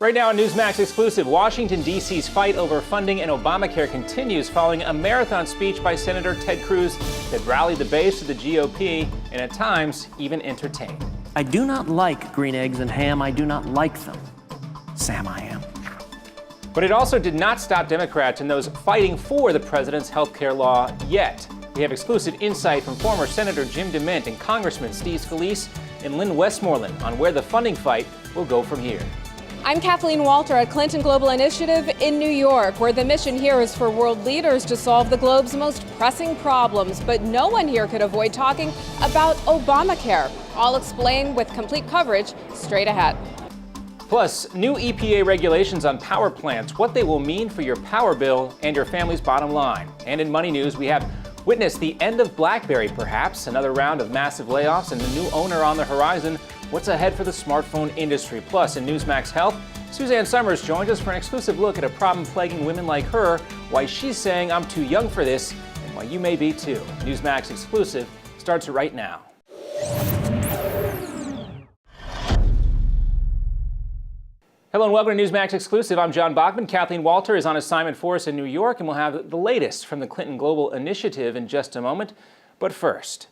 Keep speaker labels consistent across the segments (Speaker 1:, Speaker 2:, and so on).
Speaker 1: Right now on Newsmax Exclusive, Washington, D.C.'s fight over funding and Obamacare continues following a marathon speech by Senator Ted Cruz that rallied the base of the GOP and at times even entertained.
Speaker 2: I do not like green eggs and ham. I do not like them. Sam, I am.
Speaker 1: But it also did not stop Democrats and those fighting for the president's health care law yet. We have exclusive insight from former Senator Jim DeMint and Congressman Steve Scalise and Lynn Westmoreland on where the funding fight will go from here.
Speaker 3: I'm Kathleen Walter at Clinton Global Initiative in New York, where the mission here is for world leaders to solve the globe's most pressing problems. But no one here could avoid talking about Obamacare. I'll explain with complete coverage straight ahead.
Speaker 1: Plus, new EPA regulations on power plants, what they will mean for your power bill and your family's bottom line. And in money news, we have witnessed the end of BlackBerry, perhaps, another round of massive layoffs and a new owner on the horizon. What's ahead for the smartphone industry? Plus, in Newsmax Health, Suzanne Summers joins us for an exclusive look at a problem plaguing women like her, why she's saying I'm too young for this, and why you may be too. Newsmax Exclusive starts right now. Hello and welcome to Newsmax Exclusive. I'm John Bachman. Kathleen Walter is on assignment for us in New York, and we'll have the latest from the Clinton Global Initiative in just a moment. But first,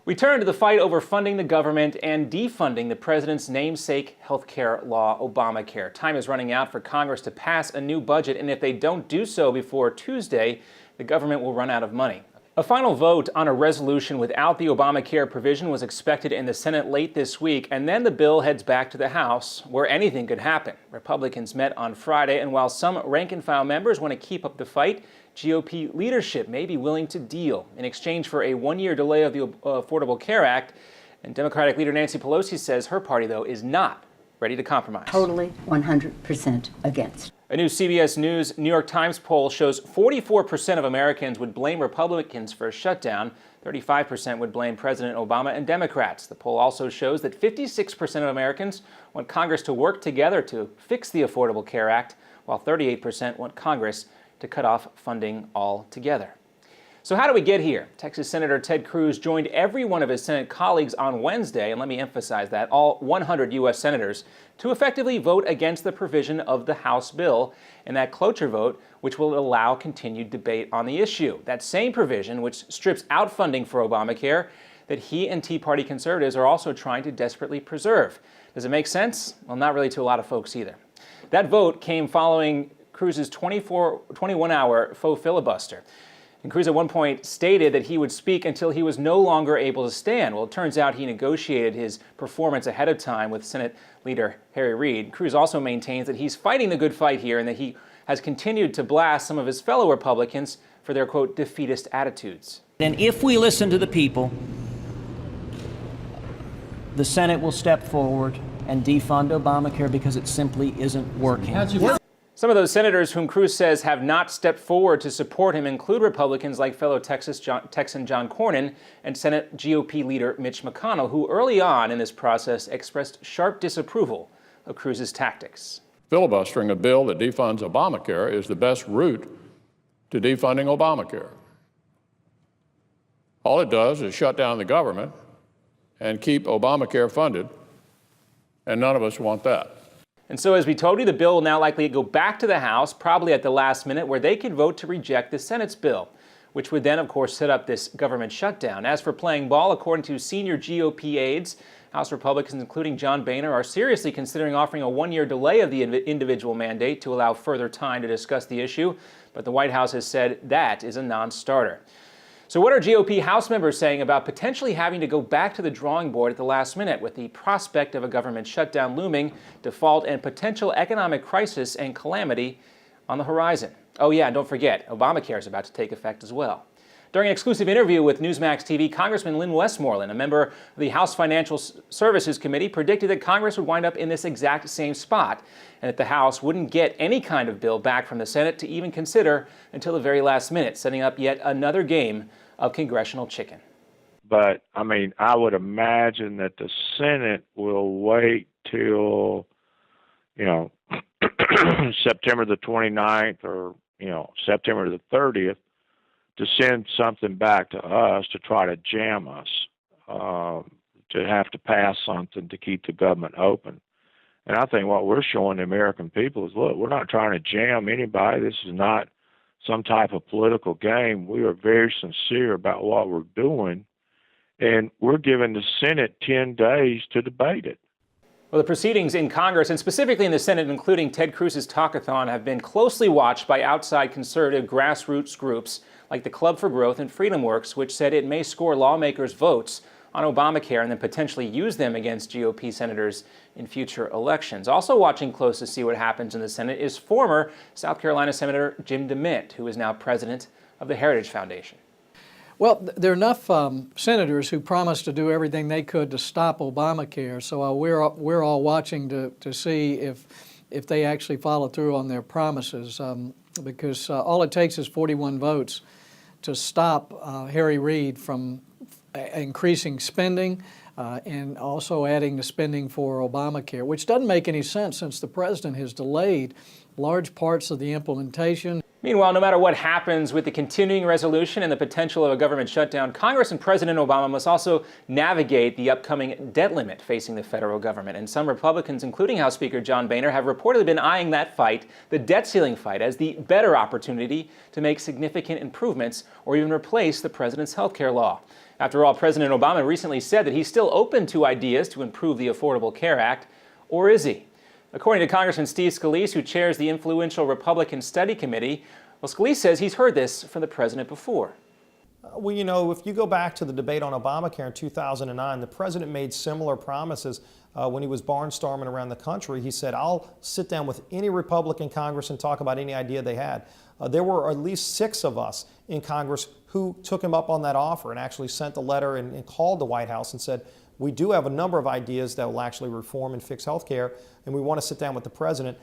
Speaker 1: we turn to the fight over funding the government and defunding the president's namesake health care law, Obamacare. Time is running out for Congress to pass a new budget, and if they don't do so before Tuesday, the government will run out of money. A final vote on a resolution without the Obamacare provision was expected in the Senate late this week, and then the bill heads back to the House, where anything could happen. Republicans met on Friday, and while some rank-and-file members want to keep up the fight, GOP leadership may be willing to deal in exchange for a one-year delay of the Affordable Care Act. And Democratic leader Nancy Pelosi says her party, though, is not ready to compromise.
Speaker 4: Totally 100% against.
Speaker 1: A new CBS News New York Times poll shows 44% of Americans would blame Republicans for a shutdown. 35% would blame President Obama and Democrats. The poll also shows that 56% of Americans want Congress to work together to fix the Affordable Care Act, while 38% want Congress to cut off funding altogether. So how do we get here? Texas Senator Ted Cruz joined every one of his Senate colleagues on Wednesday, and let me emphasize that, all 100 U.S. senators, to effectively vote against the provision of the House bill and that cloture vote, which will allow continued debate on the issue. That same provision, which strips out funding for Obamacare, that he and Tea Party conservatives are also trying to desperately preserve. Does it make sense? Well, not really to a lot of folks either. That vote came following Cruz's 21-hour faux filibuster. And Cruz at one point stated that he would speak until he was no longer able to stand. Well, it turns out he negotiated his performance ahead of time with Senate Leader Harry Reid. Cruz also maintains that he's fighting the good fight here and that he has continued to blast some of his fellow Republicans for their, quote, defeatist attitudes.
Speaker 2: And if we listen to the people, the Senate will step forward and defund Obamacare because it simply isn't working.
Speaker 1: Some of those senators whom Cruz says have not stepped forward to support him include Republicans like fellow Texan John Cornyn and Senate GOP leader Mitch McConnell, who early on in this process expressed sharp disapproval of Cruz's tactics.
Speaker 5: Filibustering a bill that defunds Obamacare is the best route to defunding Obamacare. All it does is shut down the government and keep Obamacare funded, and none of us want that.
Speaker 1: And so, as we told you, the bill will now likely go back to the House, probably at the last minute, where they could vote to reject the Senate's bill, which would then, of course, set up this government shutdown. As for playing ball, according to senior GOP aides, House Republicans, including John Boehner, are seriously considering offering a one-year delay of the individual mandate to allow further time to discuss the issue. But the White House has said that is a non-starter. So what are GOP House members saying about potentially having to go back to the drawing board at the last minute with the prospect of a government shutdown looming, default, and potential economic crisis and calamity on the horizon? Oh yeah, and don't forget, Obamacare is about to take effect as well. During an exclusive interview with Newsmax TV, Congressman Lynn Westmoreland, a member of the House Financial Services Committee, predicted that Congress would wind up in this exact same spot and that the House wouldn't get any kind of bill back from the Senate to even consider until the very last minute, setting up yet another game of congressional chicken.
Speaker 6: But, I mean, I would imagine that the Senate will wait till, September the 29th or, September the 30th to send something back to us to try to jam us, to have to pass something to keep the government open. And I think what we're showing the American people is, look, we're not trying to jam anybody. This is not some type of political game. We are very sincere about what we're doing, and we're giving the Senate 10 days to debate it.
Speaker 1: Well, the proceedings in Congress, and specifically in the Senate, including Ted Cruz's talkathon, have been closely watched by outside conservative grassroots groups like the Club for Growth and Freedom Works, which said it may score lawmakers' votes on Obamacare and then potentially use them against GOP senators in future elections. Also watching close to see what happens in the Senate is former South Carolina Senator Jim DeMint, who is now president of the Heritage Foundation.
Speaker 7: Well, there are enough senators who promised to do everything they could to stop Obamacare, so we're all watching to see if they actually follow through on their promises, because all it takes is 41 votes to stop Harry Reid from increasing spending and also adding the spending for Obamacare, which doesn't make any sense since the president has delayed large parts of the implementation.
Speaker 1: Meanwhile, no matter what happens with the continuing resolution and the potential of a government shutdown, Congress and President Obama must also navigate the upcoming debt limit facing the federal government. And some Republicans, including House Speaker John Boehner, have reportedly been eyeing that fight, the debt ceiling fight, as the better opportunity to make significant improvements or even replace the president's health care law. After all, President Obama recently said that he's still open to ideas to improve the Affordable Care Act, or is he? According to Congressman Steve Scalise, who chairs the influential Republican Study Committee, well, Scalise says he's heard this from the president before.
Speaker 8: Well, you know, if you go back to the debate on Obamacare in 2009, the president made similar promises when he was barnstorming around the country. He said, I'll sit down with any Republican Congress and talk about any idea they had. There were at least 6 of us in Congress who took him up on that offer and actually sent a letter and called the White House and said, we do have a number of ideas that will actually reform and fix health care, and we want to sit down with the president.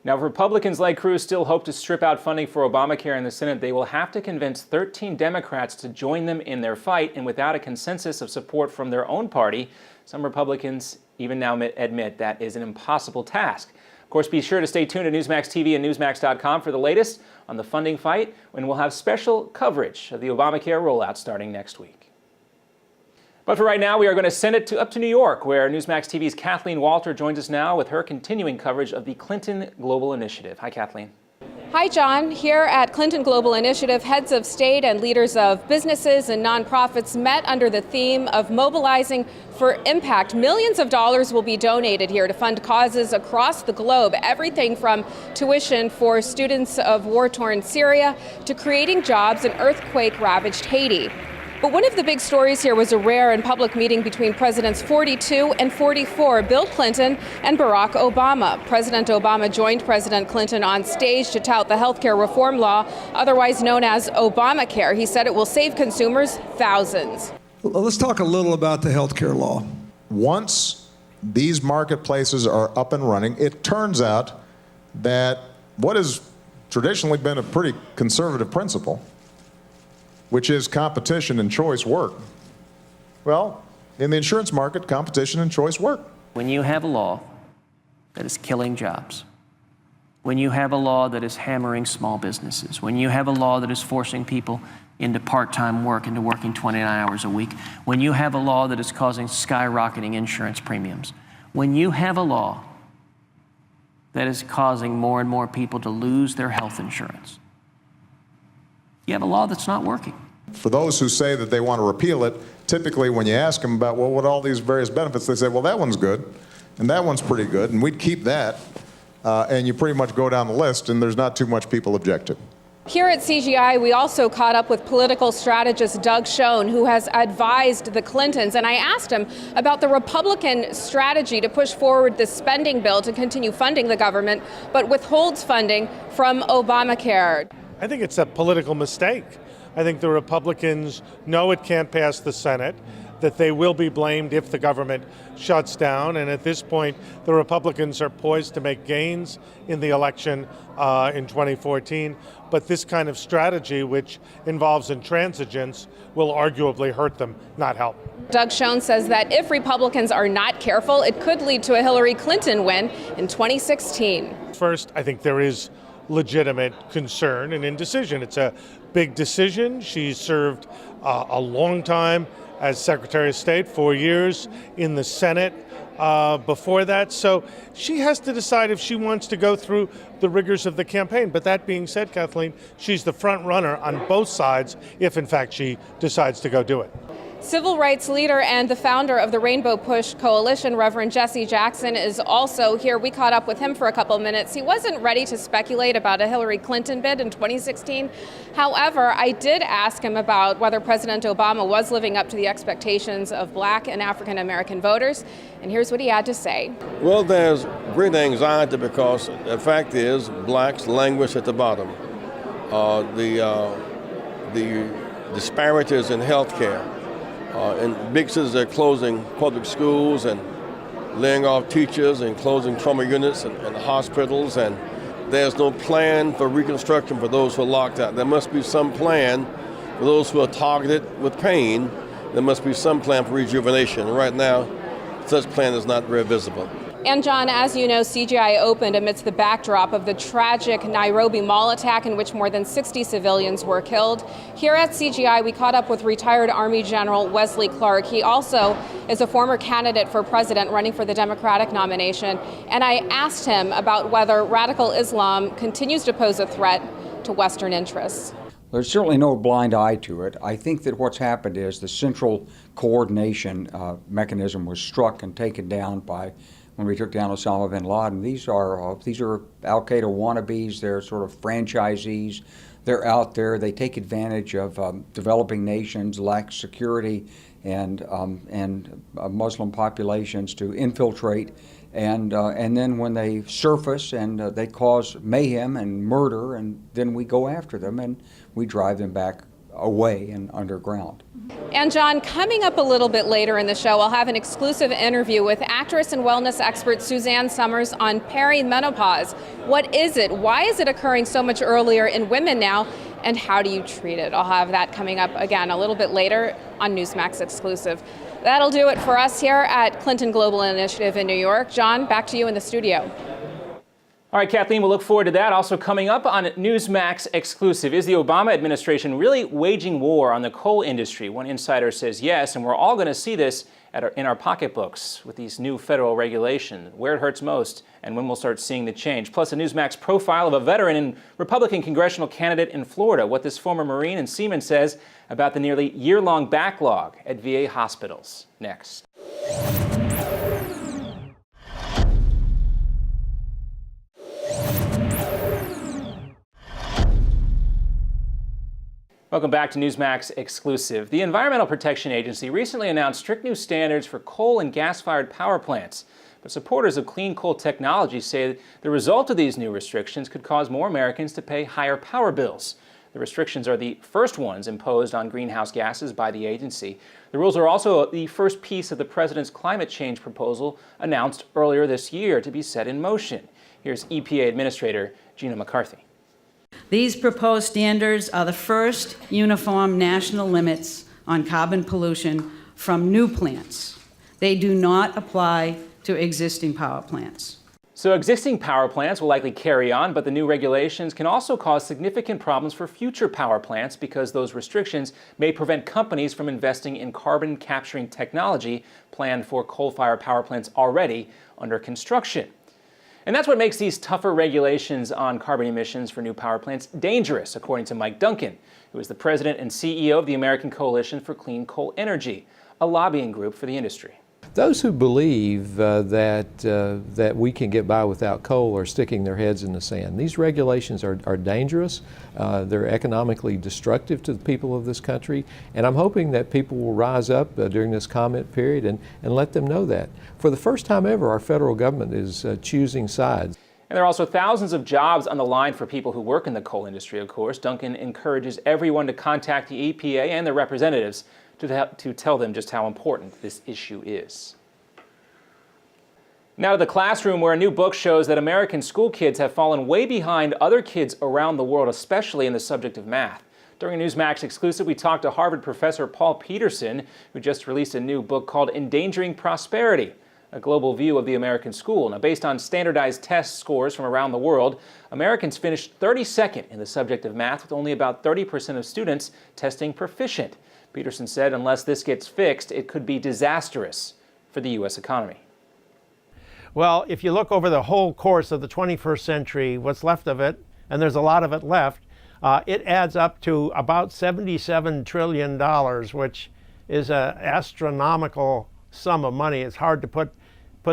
Speaker 1: Now, if Republicans like Cruz still hope to strip out funding for Obamacare in the Senate, they will have to convince 13 Democrats to join them in their fight, and without a consensus of support from their own party, some Republicans even now admit that is an impossible task. Of course, be sure to stay tuned to Newsmax TV and Newsmax.com for the latest on the funding fight, when we'll have special coverage of the Obamacare rollout starting next week. But for right now, we are going to send it up to New York, where Newsmax TV's Kathleen Walter joins us now with her continuing coverage of the Clinton Global Initiative. Hi, Kathleen.
Speaker 3: Hi, John. Here at Clinton Global Initiative, heads of state and leaders of businesses and nonprofits met under the theme of mobilizing for impact. Millions of dollars will be donated here to fund causes across the globe, everything from tuition for students of war-torn Syria to creating jobs in earthquake-ravaged Haiti. But one of the big stories here was a rare and public meeting between Presidents 42 and 44, Bill Clinton and Barack Obama. President Obama joined President Clinton on stage to tout the health care reform law, otherwise known as Obamacare. He said it will save consumers thousands.
Speaker 9: Well, let's talk a little about the health care law.
Speaker 10: Once these marketplaces are up and running, it turns out that what has traditionally been a pretty conservative principle, which is competition and choice, work. Well, in the insurance market, competition and choice work.
Speaker 2: When you have a law that is killing jobs, when you have a law that is hammering small businesses, when you have a law that is forcing people into part-time work, into working 29 hours a week, when you have a law that is causing skyrocketing insurance premiums, when you have a law that is causing more and more people to lose their health insurance, you have a law that's not working.
Speaker 10: For those who say that they want to repeal it, typically when you ask them about, well, what all these various benefits, they say, well, that one's good, and that one's pretty good, and we'd keep that, and you pretty much go down the list, and there's not too much people object to.
Speaker 3: Here at CGI, we also caught up with political strategist Doug Schoen, who has advised the Clintons, and I asked him about the Republican strategy to push forward this spending bill to continue funding the government, but withholds funding from Obamacare.
Speaker 11: I think it's a political mistake. I think the Republicans know it can't pass the Senate, that they will be blamed if the government shuts down, and at this point, the Republicans are poised to make gains in the election in 2014, but this kind of strategy, which involves intransigence, will arguably hurt them, not help.
Speaker 3: Doug Schoen says that if Republicans are not careful, it could lead to a Hillary Clinton win in 2016.
Speaker 11: First, I think there is legitimate concern and indecision. It's a big decision. She's served a long time as Secretary of State, 4 years in the Senate before that. So she has to decide if she wants to go through the rigors of the campaign. But that being said, Kathleen, she's the front runner on both sides if, in fact, she decides to go do it.
Speaker 3: Civil rights leader and the founder of the Rainbow Push Coalition, Reverend Jesse Jackson, is also here. We caught up with him for a couple of minutes. He wasn't ready to speculate about a Hillary Clinton bid in 2016. However, I did ask him about whether President Obama was living up to the expectations of Black and African American voters. And here's what he had to say.
Speaker 12: Well, there's great anxiety because the fact is blacks languish at the bottom. The disparities in health care. In big cities, they're closing public schools and laying off teachers and closing trauma units and hospitals, and there's no plan for reconstruction for those who are locked out. There must be some plan for those who are targeted with pain. There must be some plan for rejuvenation. And right now, such plan is not very visible.
Speaker 3: And John, as you know, CGI opened amidst the backdrop of the tragic Nairobi mall attack in which more than 60 civilians were killed. Here at CGI, we caught up with retired Army General Wesley Clark. He also is a former candidate for president running for the Democratic nomination. And I asked him about whether radical Islam continues to pose a threat to Western interests.
Speaker 13: There's certainly no blind eye to it. I think that what's happened is the central coordination mechanism was struck and taken down by when we took down Osama bin Laden. These are al-Qaeda wannabes. They're sort of franchisees. They're out there. They take advantage of developing nations, lack security, and Muslim populations to infiltrate. And then when they surface and they cause mayhem and murder, and then we go after them and we drive them back away and underground.
Speaker 3: And John, coming up a little bit later in the show, I'll have an exclusive interview with actress and wellness expert Suzanne Summers on perimenopause. What is it? Why is it occurring so much earlier in women now? And how do you treat it? I'll have that coming up again a little bit later on Newsmax Exclusive. That'll do it for us here at Clinton Global Initiative in New York. John, back to you in the studio.
Speaker 1: All right, Kathleen, we'll look forward to that. Also coming up on Newsmax Exclusive, is the Obama administration really waging war on the coal industry? One insider says yes, and we're all going to see this in our pocketbooks with these new federal regulations, where it hurts most and when we'll start seeing the change. Plus a Newsmax profile of a veteran and Republican congressional candidate in Florida, what this former Marine and seaman says about the nearly year-long backlog at VA hospitals. Next. Welcome back to Newsmax Exclusive. The Environmental Protection Agency recently announced strict new standards for coal and gas-fired power plants. But supporters of clean coal technology say the result of these new restrictions could cause more Americans to pay higher power bills. The restrictions are the first ones imposed on greenhouse gases by the agency. The rules are also the first piece of the president's climate change proposal announced earlier this year to be set in motion. Here's EPA Administrator Gina McCarthy.
Speaker 14: These proposed standards are the first uniform national limits on carbon pollution from new plants. They do not apply to existing power plants.
Speaker 1: So existing power plants will likely carry on, but the new regulations can also cause significant problems for future power plants because those restrictions may prevent companies from investing in carbon capturing technology planned for coal-fired power plants already under construction. And that's what makes these tougher regulations on carbon emissions for new power plants dangerous, according to Mike Duncan, who is the president and CEO of the American Coalition for Clean Coal Energy, a lobbying group for the industry.
Speaker 15: Those who believe that we can get by without coal are sticking their heads in the sand. These regulations are dangerous. They're economically destructive to the people of this country, and I'm hoping that people will rise up during this comment period and let them know that. For the first time ever, our federal government is choosing sides.
Speaker 1: And there are also thousands of jobs on the line for people who work in the coal industry, of course. Duncan encourages everyone to contact the EPA and their representatives to tell them just how important this issue is. Now to the classroom, where a new book shows that American school kids have fallen way behind other kids around the world, especially in the subject of math. During a Newsmax Exclusive, we talked to Harvard professor Paul Peterson, who just released a new book called Endangering Prosperity, a global view of the American school. Now, based on standardized test scores from around the world, Americans finished 32nd in the subject of math, with only about 30% of students testing proficient. Peterson said unless this gets fixed, it could be disastrous for the U.S. economy.
Speaker 16: Well, if you look over the whole course of the 21st century, what's left of it, and there's a lot of it left, it adds up to about $77 trillion, which is an astronomical sum of money. It's hard to put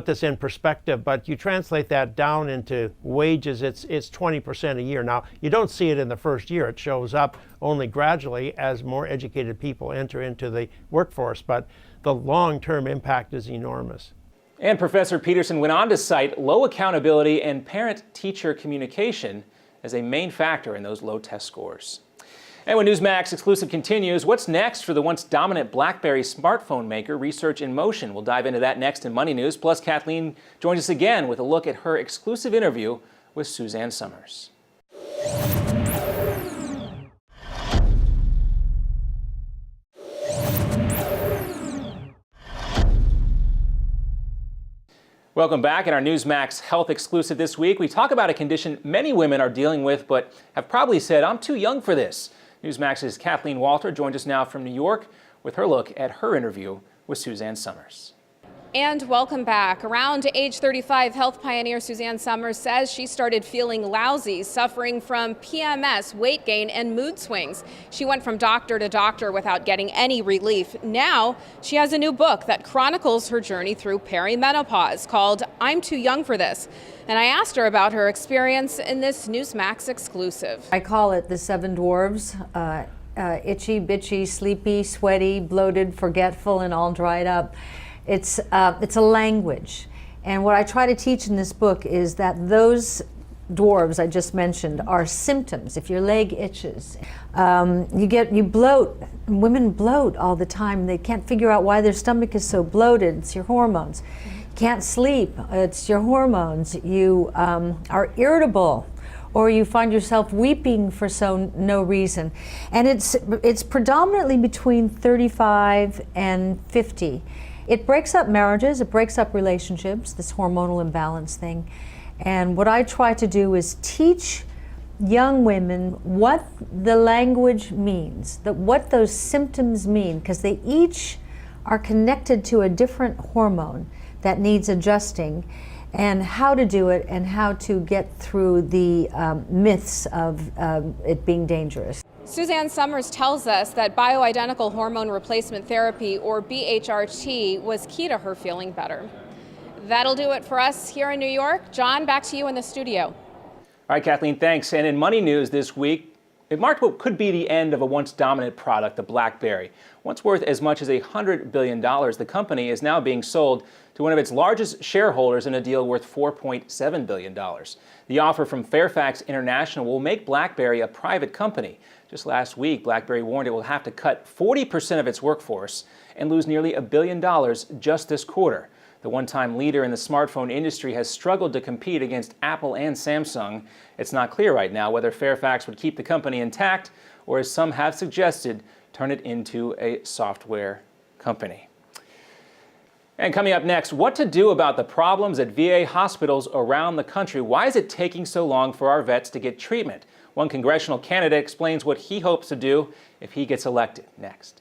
Speaker 16: this in perspective, but you translate that down into wages, it's 20% a year. Now, you don't see it in the first year. It shows up only gradually as more educated people enter into the workforce, but the long-term impact is enormous.
Speaker 1: And Professor Peterson went on to cite low accountability and parent-teacher communication as a main factor in those low test scores. And when Newsmax Exclusive continues, what's next for the once dominant BlackBerry smartphone maker? Research in motion. We'll dive into that next in Money News. Plus, Kathleen joins us again with a look at her exclusive interview with Suzanne Summers. Welcome back. In our Newsmax Health Exclusive this week, we talk about a condition many women are dealing with but have probably said, I'm too young for this. Newsmax's Kathleen Walter joins us now from New York with her look at her interview with Suzanne Summers.
Speaker 3: And welcome back. Around age 35, health pioneer Suzanne Summers says she started feeling lousy, suffering from PMS, weight gain, and mood swings. She went from doctor to doctor without getting any relief. Now, she has a new book that chronicles her journey through perimenopause called I'm Too Young for This. And I asked her about her experience in this Newsmax exclusive.
Speaker 17: I call it the Seven Dwarves. Itchy, bitchy, sleepy, sweaty, bloated, forgetful, and all dried up. It's a language, and what I try to teach in this book is that those dwarves I just mentioned are symptoms. If your leg itches, you bloat. Women bloat all the time. They can't figure out why their stomach is so bloated. It's your hormones. You can't sleep. It's your hormones. You are irritable, or you find yourself weeping for no reason. And it's predominantly between 35 and 50. It breaks up marriages, it breaks up relationships, this hormonal imbalance thing. And what I try to do is teach young women what the language means, what those symptoms mean, because they each are connected to a different hormone that needs adjusting, and how to do it and how to get through the myths of it being dangerous.
Speaker 3: Suzanne Summers tells us that bioidentical hormone replacement therapy, or BHRT, was key to her feeling better. That'll do it for us here in New York. John, back to you in the studio.
Speaker 1: All right, Kathleen, thanks. And in Money News this week, it marked what could be the end of a once dominant product, the BlackBerry. Once worth as much as $100 billion, the company is now being sold to one of its largest shareholders in a deal worth $4.7 billion. The offer from Fairfax International will make BlackBerry a private company. Just last week, BlackBerry warned it will have to cut 40% of its workforce and lose nearly $1 billion just this quarter. The one-time leader in the smartphone industry has struggled to compete against Apple and Samsung. It's not clear right now whether Fairfax would keep the company intact or, as some have suggested, turn it into a software company. And coming up next, what to do about the problems at VA hospitals around the country. Why is it taking so long for our vets to get treatment? One congressional candidate explains what he hopes to do if he gets elected. Next.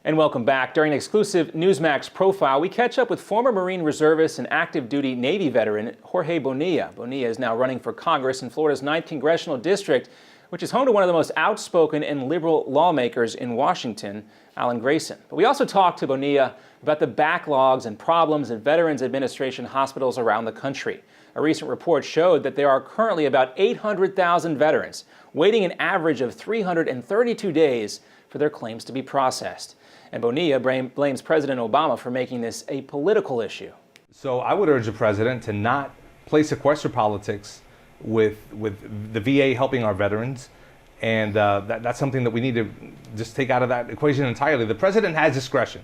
Speaker 1: And welcome back. During an exclusive Newsmax profile, we catch up with former Marine reservist and active duty Navy veteran Jorge Bonilla. Bonilla is now running for Congress in Florida's 9th Congressional District, which is home to one of the most outspoken and liberal lawmakers in Washington, Alan Grayson. But we also talked to Bonilla about the backlogs and problems in Veterans Administration hospitals around the country. A recent report showed that there are currently about 800,000 veterans waiting an average of 332 days for their claims to be processed. And Bonilla blames President Obama for making this a political issue.
Speaker 18: So I would urge the president to not play sequester politics with the VA helping our veterans. And that's something that we need to just take out of that equation entirely. The president has discretion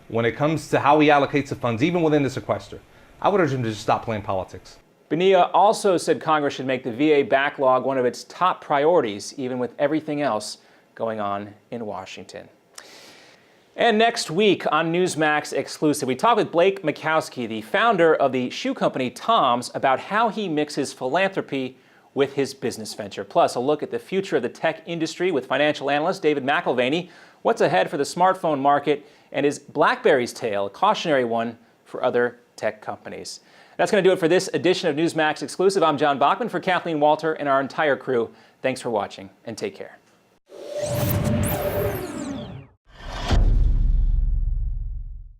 Speaker 18: when it comes to how he allocates the funds, even within the sequester. I would urge him to just stop playing politics.
Speaker 1: Bonilla also said Congress should make the VA backlog one of its top priorities, even with everything else going on in Washington. And next week on Newsmax Exclusive, we talk with Blake Makowski, the founder of the shoe company Tom's, about how he mixes philanthropy with his business venture. Plus, a look at the future of the tech industry with financial analyst David McElvaney, what's ahead for the smartphone market, and is BlackBerry's tale a cautionary one for other tech companies? That's going to do it for this edition of Newsmax Exclusive. I'm John Bachman for Kathleen Walter and our entire crew. Thanks for watching, and take care.